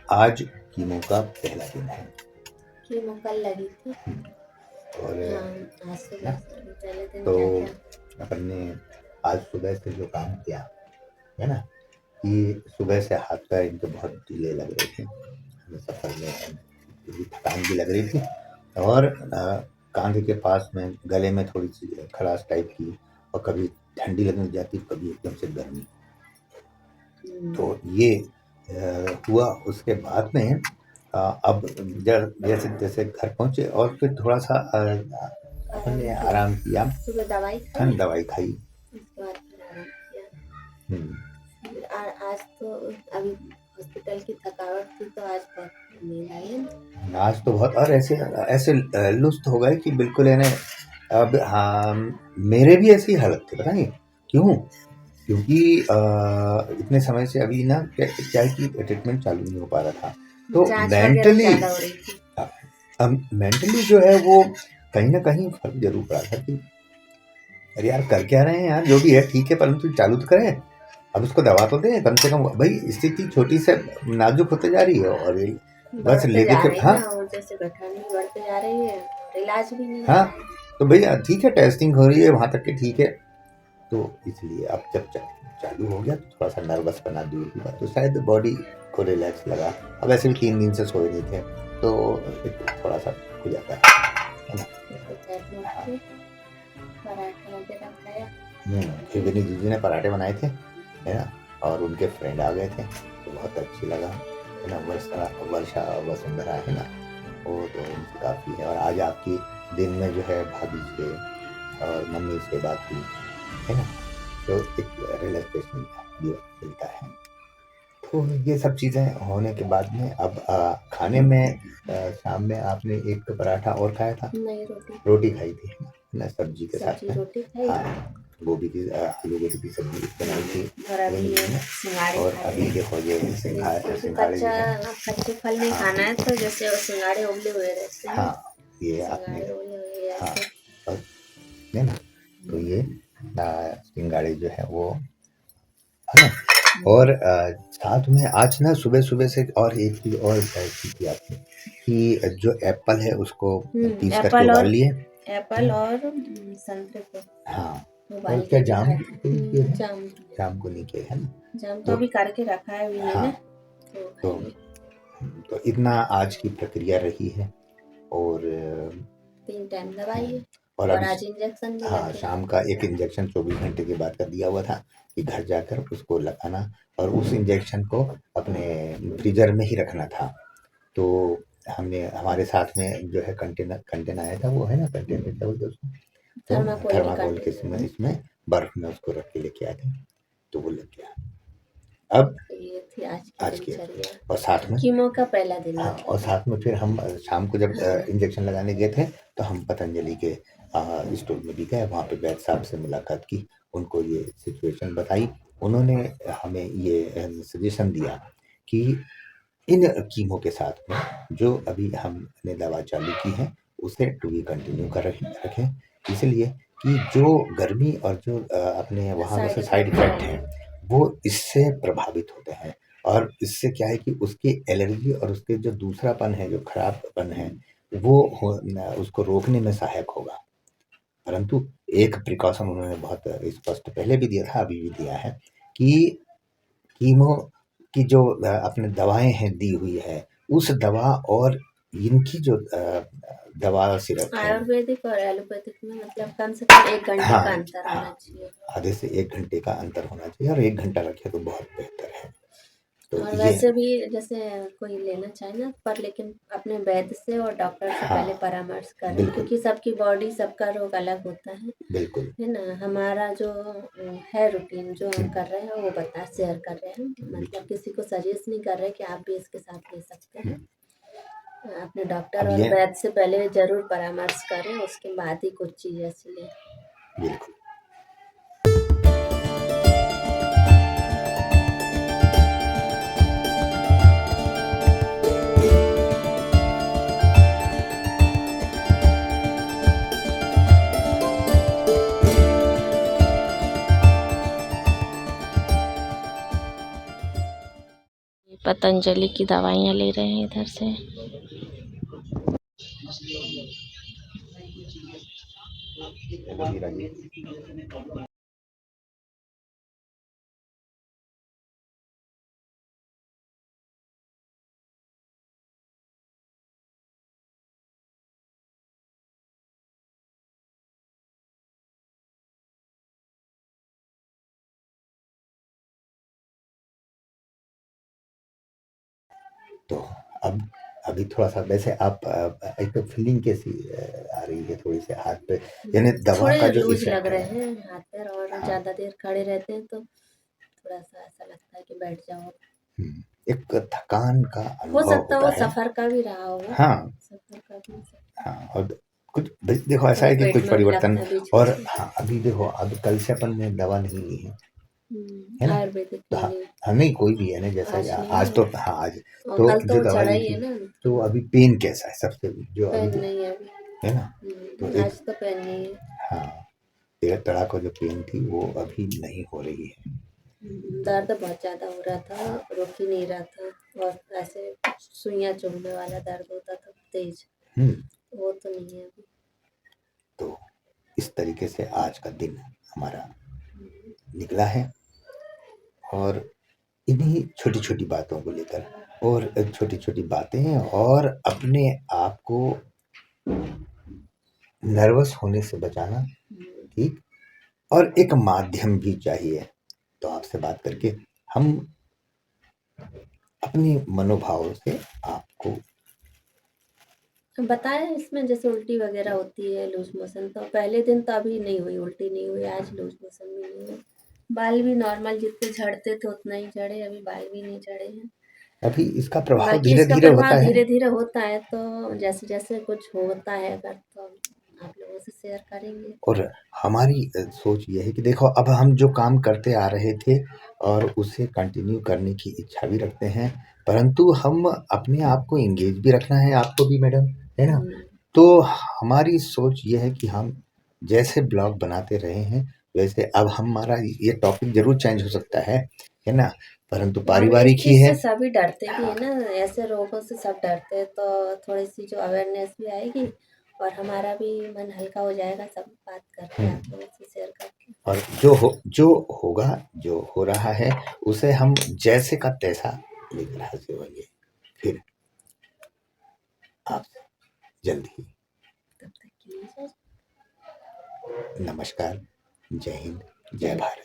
आज कीमो का पहला दिन है कीमो कल लगी थी और हाँ, आज सुबह से पहले दिन तो क्या क्या अपन ने आज सुबह से जो काम किया है ना, कि सुबह से हाथ पैर इनके बहुत ढीले लग रहे थे, हमें सफर में थोड़ी थकान भी लग रही थी और कांधे के पास में गले में थोड़ी सी खराश टाइप की और कभी ठंडी लगने जाती, कभी एकदम से गर्मी। तो ये हुआ। उसके बाद में अब जैसे जैसे घर पहुंचे और फिर थोड़ा सा अपन ने आराम किया, सुबह दवाई ठंड दवाई खाई। उसके बाद फिर आराम किया। आज तो अभी हॉस्पिटल की थकावट थी तो आज बहुत नींद आई है। आज तो बहुत और ऐसे ऐसे लुस्त हो गए कि बिल्कुल है ना। अब हाँ, मेरे भी ऐसी हालत थी, पता नहीं क्यों, क्योंकि इतने समय से अभी ना क्या है कि ट्रीटमेंट चालू नहीं हो पा रहा था, तो मेंटली जो है वो कहीं ना कहीं फर्क जरूर पड़ा था कि अरे यार कर क्या रहे हैं यार, जो भी है ठीक है परंतु चालू तो करें, अब उसको दवा तो दें कम से कम। भाई स्थिति छोटी से नाजुक होते जा रही है और बस लेके फिर हाँ बढ़ते जा रही है, इलाज भी नहीं हाँ, तो भैया ठीक है टेस्टिंग हो रही है वहां तक के ठीक है। तो इसलिए अब जब चालू हो गया तो थोड़ा सा नर्वस बना दूर हुआ, तो शायद बॉडी को रिलैक्स लगा। अब ऐसे भी 3 दिन से सोए नहीं थे तो थोड़ा सा हो जाता है ना। फिर विनी दीदी ने पराठे बनाए थे है ना, और उनके फ्रेंड आ गए थे तो बहुत अच्छी लगा है ना। वर्षा वसुंधरा है ना, वो तो उनसे काफ़ी है। और आज आपकी दिन में जो है भाभी से और मम्मी से बात की है ना, तो एक रिलैक्सेशन मिलता है। तो ये सब चीज़ें होने के बाद में अब खाने में शाम में आपने एक पराठा और खाया था? नहीं, रोटी खाई थी ना, सब्जी के साथ में। रोटी खाई। हाँ, गोभी की आलू गोभी की सब्जी बनाई थी और अभी देखो ये सिंघाड़े जो है कच्चे फल नहीं खाना है, तो जैसे सिंघाड़े उबले हुए रहते हैं। हाँ, ये आपने हाँ और है ना, तो ये सिंघाड़े जो है वो है ना। और साथ में आज ना सुबह सुबह से और एक चीज और की थी आपने कि जो एप्पल है उसको पीस करके उबाल लिए। एप्पल और संतरे को हाँ, और क्या जाम जाम को नहीं किया है ना, जाम तो अभी करके रखा है अभी हाँ, तो तो इतना आज की प्रक्रिया रही है। और 3 टाइम दवाई है और आज इंजेक्शन भी हाँ, शाम का एक इंजेक्शन 24 घंटे के बाद का दिया हुआ था कि घर जाकर उसको लगाना और उस इंजेक्शन को अपने फ्रीजर में ही रखना था। तो हमने हमारे साथ में जो है कंटेनर आया था, वो है ना कंटेनर क्या बोलते उसको, तो थर्माकोल के इसमें बर्फ में उसको रख के लेके आए थे, तो वो लग गया। अब ये थी आज की और साथ में कीमो का पहला दिन। हाँ, और साथ में फिर हम शाम को जब इंजेक्शन लगाने गए थे तो हम पतंजलि के स्टोर में भी गए, वहाँ पे वैद्य साहब से मुलाकात की, उनको ये सिचुएशन बताई। उन्होंने हमें ये सजेशन दिया कि इन कीमो के साथ में जो अभी हमने दवा चालू की है उसे टू बी कंटिन्यू कर रखें, इसलिए कि जो गर्मी और जो अपने वहाँ से साइड इफेक्ट हैं वो इससे प्रभावित होते हैं। और इससे क्या है कि उसकी एलर्जी और उसके जो दूसरापन है, जो खराबपन है, वो उसको रोकने में सहायक होगा। परंतु एक प्रिकॉशन उन्होंने बहुत स्पष्ट पहले भी दिया था, अभी भी दिया है कि कीमो की जो अपने दवाएं हैं दी हुई है, उस दवा और इनकी जो दवा सिरप है, आयुर्वेदिक और एलोपैथिक में मतलब कम से कम 1 घंटे का अंतर होना चाहिए। आधे से 1 घंटे का अंतर होना चाहिए और 1 घंटा रखे तो बहुत बेहतर है। तो और वैसे भी जैसे कोई लेना चाहे ना, पर लेकिन अपने वैद्य से और डॉक्टर से पहले परामर्श करें, क्योंकि सबकी बॉडी सबका रोग अलग होता है। बिल्कुल है ना। हमारा जो है रूटीन जो हम कर रहे हैं वो शेयर कर रहे हैं, मतलब किसी को सजेस्ट नहीं कर रहे कि आप भी इसके साथ ले सकते हैं। अपने डॉक्टर और वैद्य से पहले जरूर परामर्श करें, उसके बाद ही कुछ चीज़ ऐसी लें। बिल्कुल। पतंजलि की दवाइयाँ ले रहे हैं इधर से। हेलो हीरा जी। तो अब अभी थोड़ा-सा वैसे आप एक फीलिंग कैसी आ रही है थोड़ी-सी हाथ पे? यानी दवा थोड़े का जो लूज लग इफ़ेक्ट रहे है। हैं हाथ पैर, और हाँ। ज़्यादा देर खड़े रहते हैं तो थोड़ा-सा ऐसा लगता है कि बैठ जाओ। एक थकान का हो अनुभव सकता है होता वो है। सफ़र का भी रहा होगा। हाँ, सफ़र का भी हो सकता है। हाँ। और कुछ देखो ऐसा थोड़ा है कि पेट कुछ में भी परिवर्तन लगता है और बीच-बीच में। हाँ, अभी देखो अब कल से अपन ने दवा नहीं ली है ना? आयुर्वेदिक तो नहीं हाँ, ली। हाँ, नहीं कोई भी है ना जैसा आज नहीं आज ली तो हाँ, आज और तो कल तो जो वो दवा चढ़ा ली ही थी, है ना। तो अभी पेन कैसा है सबसे जो अभी पेन नहीं है अभी। है ना? तो एक आज तो पेन नहीं है। हाँ, तेरा तड़ाक जो पेन थी वो अभी नहीं हो रही है। दर्द बहुत ज़्यादा हो रहा था, हाँ। रुक ही नहीं रहा था, और ऐसे सुइयाँ चुभने वाला दर्द होता था तेज़, हुँ, वो तो नहीं है अभी। तो इस तरीके से आज का दिन हमारा निकला है और इन्हीं छोटी-छोटी बातों को लेकर और छोटी-छोटी बातें और अपने आप को नर्वस होने से बचाना, ठीक? और एक माध्यम भी चाहिए। तो आपसे बात करके हम अपने मनोभाव से आपको बताया इसमें जैसे उल्टी वगैरह होती है, लूज़ मोशन, तो पहले दिन तो अभी नहीं हुई, उल्टी नहीं हुई, आज लूज़ मोशन भी नहीं हुई। बाल भी नॉर्मल जितने झड़ते थे उतना ही झड़े, अभी बाल भी नहीं झड़े हैं। अभी इसका प्रभाव बाकी इसका धीरे-धीरे होता प्रभाव है धीरे-धीरे होता है, तो जैसे-जैसे कुछ होता है अगर, तो आप लोगों से शेयर करेंगे। और हमारी सोच ये है कि देखो अब हम जो काम करते आ रहे थे और उसे कंटिन्यू करने की इच्छा भी रखते हैं, परंतु हम अपने आप को एंगेज भी रखना है, आपको भी मैडम, है ना? तो हमारी सोच ये है कि हम जैसे ब्लॉग बनाते रहे हैं, वैसे अब हमारा ये टॉपिक ज़रूर चेंज हो सकता है ना? परंतु और इस पारिवारिक ही चीज़ है। से सभी डरते भी हाँ, हैं ना, ऐसे रोगों से सब डरते हैं, तो थोड़ी-सी जो अवेयरनेस भी आएगी और हमारा भी मन हल्का हो जाएगा सब बात करके, आप लोगों से शेयर करके। और जो होगा, जो हो रहा है, उसे हम जैसे का तैसा लेकर हाज़िर होंगे। फिर आपसे जल्द ही। तब तक के लिए नमस्कार, जय हिंद, जय जय भारत।